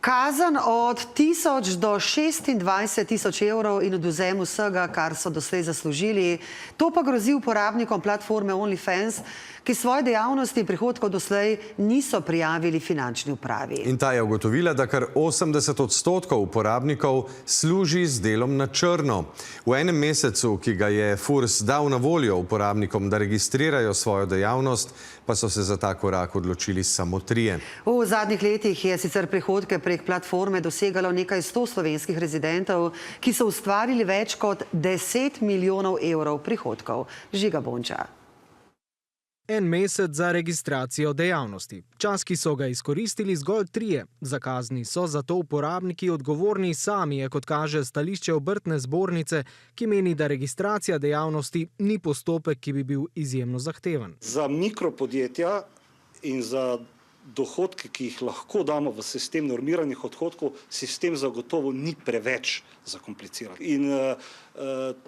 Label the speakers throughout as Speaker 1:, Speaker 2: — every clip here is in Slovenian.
Speaker 1: Kazen od 1000 do 26 000 evrov in odvzem vsega, kar so doslej zaslužili. To pa grozi uporabnikom platforme OnlyFans, ki svoje dejavnosti in prihodkov doslej niso prijavili finančni upravi.
Speaker 2: In ta je ugotovila, da kar 80% uporabnikov služi z delom na črno. V enem mesecu, ki ga je FURS dal na voljo uporabnikom, da registrirajo svojo dejavnost, pa so se za ta korak odločili samo 3.
Speaker 1: V zadnjih letih je sicer prihodke prek platforme dosegalo nekaj 100 slovenskih rezidentov, ki so ustvarili več kot 10 milijonov evrov prihodkov. Žiga Bonča.
Speaker 3: En mesec za registracijo dejavnosti. Čas, ki so ga izkoristili zgolj 3. Za kazni so zato uporabniki odgovorni sami, je kot kaže stališče obrtne zbornice, ki meni, da registracija dejavnosti ni postopek, ki bi bil izjemno zahteven.
Speaker 4: Za mikropodjetja in za dohodke, ki jih lahko damo v sistem normiranih odhodkov, sistem zagotovo ni preveč zakompliciran. In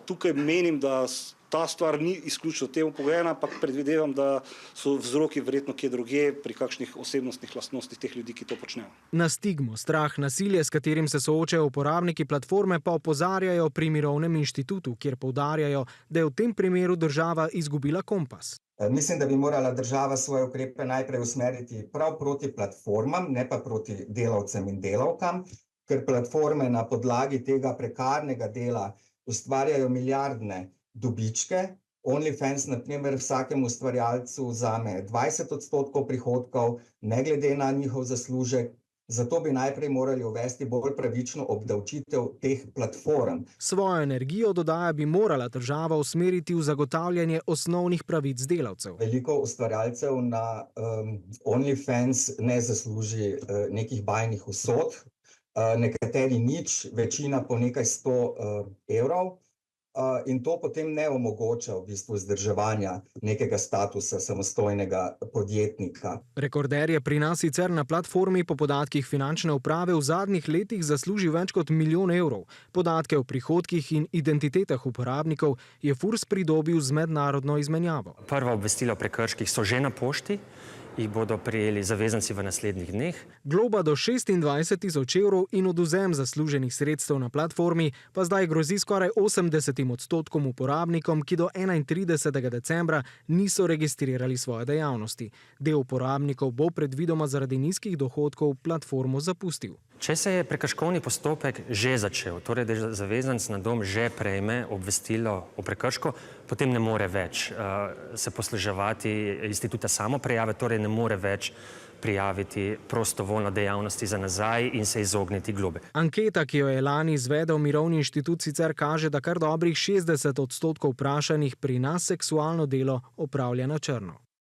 Speaker 4: tukaj menim, da ta stvar ni izključno temu pogojena, ampak predvidevam, da so vzroki verjetno kje drugje pri kakšnih osebnostnih lastnostih teh ljudi, ki to počnejo.
Speaker 3: Na stigmo, strah, nasilje, s katerim se soočajo uporabniki platforme, pa opozarjajo pri Mirovnem inštitutu, kjer poudarjajo, da je v tem primeru država izgubila kompas.
Speaker 5: Mislim, da bi morala država svoje ukrepe najprej usmeriti prav proti platformam, ne pa proti delavcem in delavkam, ker platforme na podlagi tega prekarnega dela ustvarjajo milijardne dobičke. OnlyFans, na primer, vsakemu ustvarjalcu vzame 20% prihodkov, ne glede na njihov zaslužek. Zato bi najprej morali uvesti bolj pravično obdavčitev teh platform.
Speaker 3: Svojo energijo, dodaja, bi morala država usmeriti v zagotavljanje osnovnih pravic delavcev.
Speaker 5: Veliko ustvarjalcev na OnlyFans ne zasluži nekih bajnih usod, nekateri nič, večina po nekaj 100 evrov. In to potem ne omogoča v bistvu vzdrževanja nekega statusa samostojnega podjetnika.
Speaker 3: Rekorder je pri nas sicer na platformi po podatkih finančne uprave v zadnjih letih zaslužil več kot 1 milijon evrov. Podatke o prihodkih in identitetah uporabnikov je FURS pridobil z mednarodno izmenjavo.
Speaker 6: Prva obvestila o prekrških so že na pošti. Jih bodo prejeli zavezanci v naslednjih dneh.
Speaker 3: Globa do 26 000 evrov in odvzem zasluženih sredstev na platformi pa zdaj grozi skoraj 80% uporabnikom, ki do 31. decembra niso registrirali svoje dejavnosti. Del uporabnikov bo predvidoma zaradi nizkih dohodkov platformo zapustil.
Speaker 6: Če se je prekrškovni postopek že začel, torej da zavezanec na dom že prejme obvestilo o prekršku, potem ne more več se posluževati instituta samoprejave, torej ne more več prijaviti prostovoljno dejavnosti za nazaj in se izogniti globe.
Speaker 3: Anketa, ki jo je lani izvedel Mirovni inštitut, sicer kaže, da kar dobrih 60% vprašanih pri nas seksualno delo opravlja na črno.